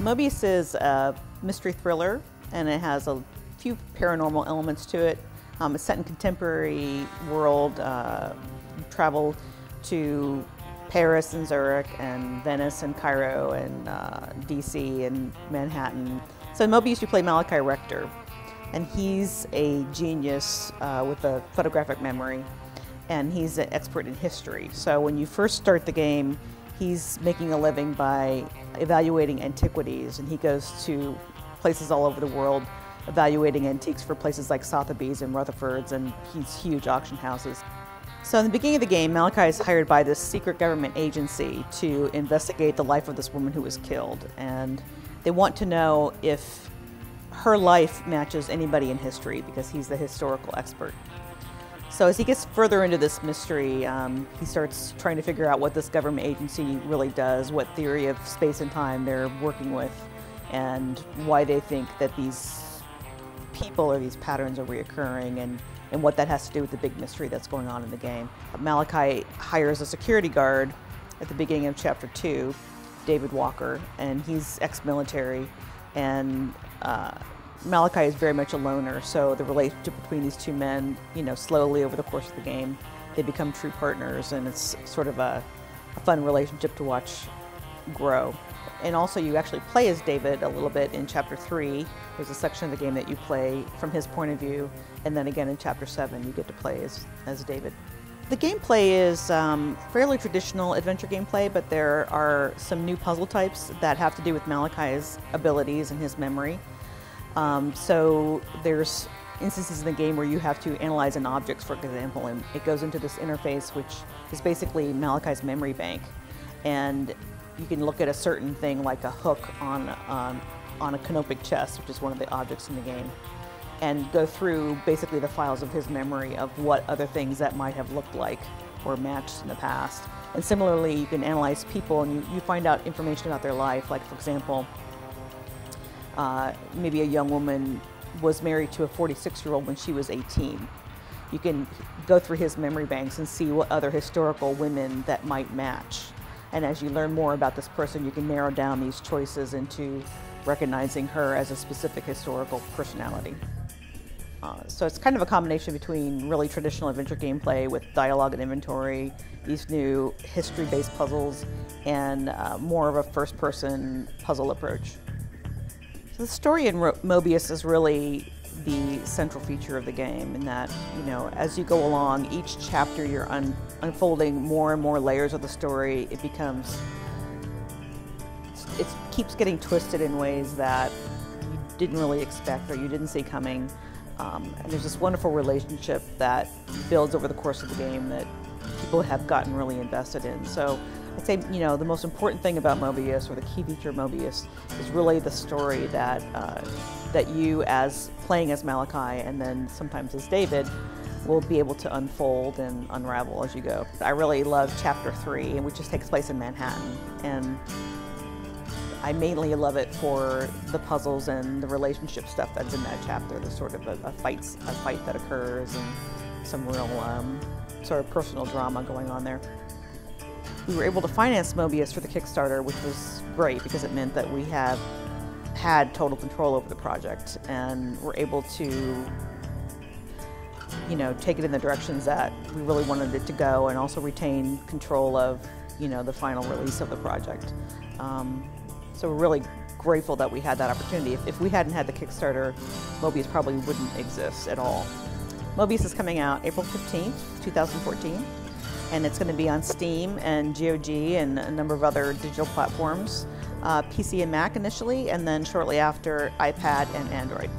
Moebius is a mystery thriller, and it has a few paranormal elements to it. It's set in contemporary world. Travel to Paris and Zurich and Venice and Cairo and DC and Manhattan. So in Moebius you play Malachi Rector, and he's a genius with a photographic memory, and he's an expert in history. So when you first start the game, he's making a living by evaluating antiquities, and he goes to places all over the world evaluating antiques for places like Sotheby's and Rutherford's and these huge auction houses. So in the beginning of the game, Malachi is hired by this secret government agency to investigate the life of this woman who was killed, and they want to know if her life matches anybody in history because he's the historical expert. So as he gets further into this mystery, he starts trying to figure out what this government agency really does, what theory of space and time they're working with, and why they think that these people or these patterns are reoccurring, and what that has to do with the big mystery that's going on in the game. Malachi hires a security guard at the beginning of Chapter 2, David Walker, and he's ex-military, and Malachi is very much a loner, so the relationship between these two men, slowly over the course of the game, they become true partners, and it's sort of a fun relationship to watch grow. And also you actually play as David a little bit in Chapter 3. There's a section of the game that you play from his point of view, and then again in Chapter 7 you get to play as David. The gameplay is fairly traditional adventure gameplay, but there are some new puzzle types that have to do with Malachi's abilities and his memory. So there's instances in the game where you have to analyze an object, for example, and it goes into this interface which is basically Malachi's memory bank. And you can look at a certain thing like a hook on a canopic chest, which is one of the objects in the game, and go through basically the files of his memory of what other things that might have looked like or matched in the past. And similarly, you can analyze people, and you find out information about their life. Like, for example, maybe a young woman was married to a 46-year-old when she was 18. You can go through his memory banks and see what other historical women that might match. And as you learn more about this person, you can narrow down these choices into recognizing her as a specific historical personality. So it's kind of a combination between really traditional adventure gameplay with dialogue and inventory, these new history-based puzzles, and more of a first-person puzzle approach. So the story in Moebius is really the central feature of the game, in that, as you go along, each chapter you're unfolding more and more layers of the story. It keeps getting twisted in ways that you didn't really expect or you didn't see coming. And there's this wonderful relationship that builds over the course of the game that people have gotten really invested in. So I'd say, the most important thing about Moebius, or the key feature of Moebius, is really the story that you, as playing as Malachi and then sometimes as David, will be able to unfold and unravel as you go. I really love Chapter 3, which just takes place in Manhattan, and I mainly love it for the puzzles and the relationship stuff that's in that chapter. There's sort of a fight that occurs, and some real sort of personal drama going on there. We were able to finance Moebius for the Kickstarter, which was great because it meant that we have had total control over the project, and we're able to take it in the directions that we really wanted it to go, and also retain control of the final release of the project. So we're really grateful that we had that opportunity. If we hadn't had the Kickstarter, Moebius probably wouldn't exist at all. Moebius is coming out April 15th, 2014, and it's going to be on Steam and GOG and a number of other digital platforms, PC and Mac initially, and then shortly after iPad and Android.